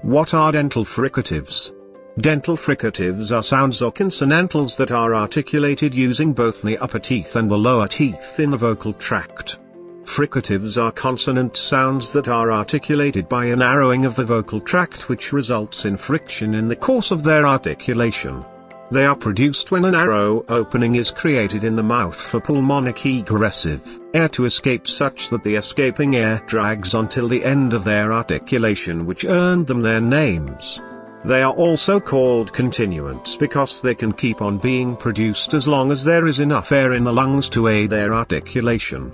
What are dental fricatives? Dental fricatives are sounds or consonantals that are articulated using both the upper teeth and the lower teeth in the vocal tract. Fricatives are consonant sounds that are articulated by a narrowing of the vocal tract which results in friction in the course of their articulation. They are produced when a narrow opening is created in the mouth for pulmonic egressive air to escape, such that the escaping air drags until the end of their articulation, which earned them their names. They are also called continuants because they can keep on being produced as long as there is enough air in the lungs to aid their articulation.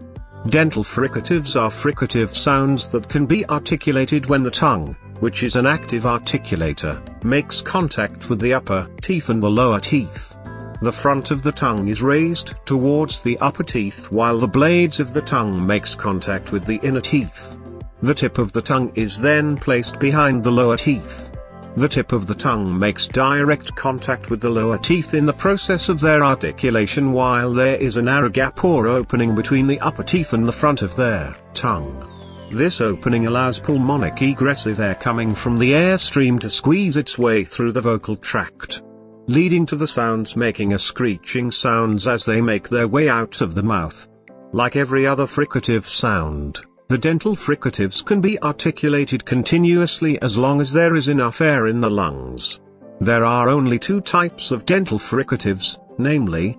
Dental fricatives are fricative sounds that can be articulated when the tongue, which is an active articulator, makes contact with the upper teeth and the lower teeth. The front of the tongue is raised towards the upper teeth while the blades of the tongue makes contact with the inner teeth. The tip of the tongue is then placed behind the lower teeth. The tip of the tongue makes direct contact with the lower teeth in the process of their articulation, while there is a narrow gap or opening between the upper teeth and the front of their tongue. This opening allows pulmonic egressive air coming from the airstream to squeeze its way through the vocal tract, leading to the sounds making a screeching sounds as they make their way out of the mouth. Like every other fricative sound, the dental fricatives can be articulated continuously as long as there is enough air in the lungs. There are only two types of dental fricatives, namely,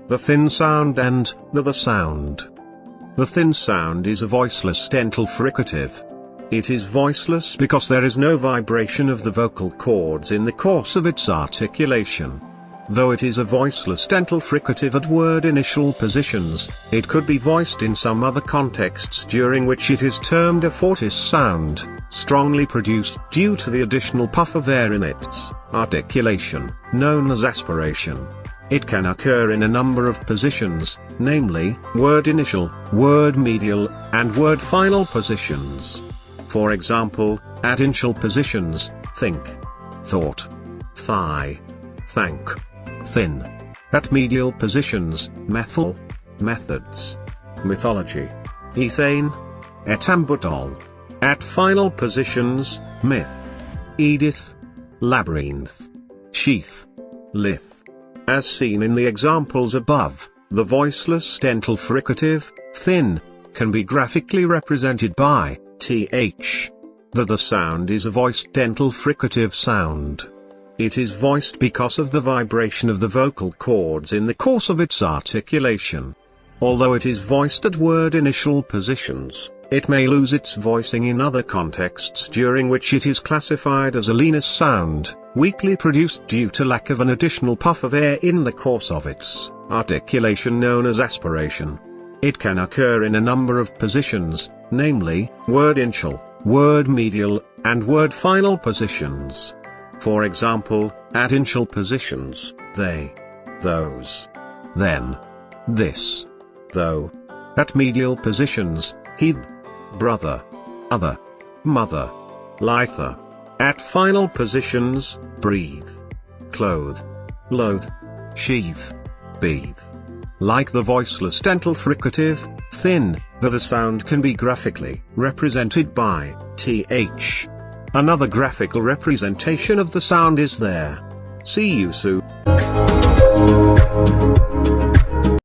the thin sound and the sound. The thin sound is a voiceless dental fricative. It is voiceless because there is no vibration of the vocal cords in the course of its articulation. Though it is a voiceless dental fricative at word initial positions, it could be voiced in some other contexts during which it is termed a fortis sound, strongly produced due to the additional puff of air in its articulation, known as aspiration. It can occur in a number of positions, namely, word initial, word medial, and word final positions. For example, at initial positions, think, thought, thigh, thank, thin. At medial positions, methyl, methods, mythology, ethane, etambutol. At final positions, myth, Edith, labyrinth, sheath, lith. As seen in the examples above, the voiceless dental fricative, thin, can be graphically represented by th. The sound is a voiced dental fricative sound. It is voiced because of the vibration of the vocal cords in the course of its articulation. Although it is voiced at word initial positions, it may lose its voicing in other contexts during which it is classified as a leaner sound, weakly produced due to lack of an additional puff of air in the course of its articulation, known as aspiration. It can occur in a number of positions, namely, word initial, word medial, and word final positions. For example, at initial positions, they, those, then, this, though. At medial positions, he, brother, other, mother, lither. At final positions, breathe, clothe, loathe, sheath, bathe. Like the voiceless dental fricative, thin, the sound can be graphically represented by th. Another graphical representation of the sound is there. See Yusu.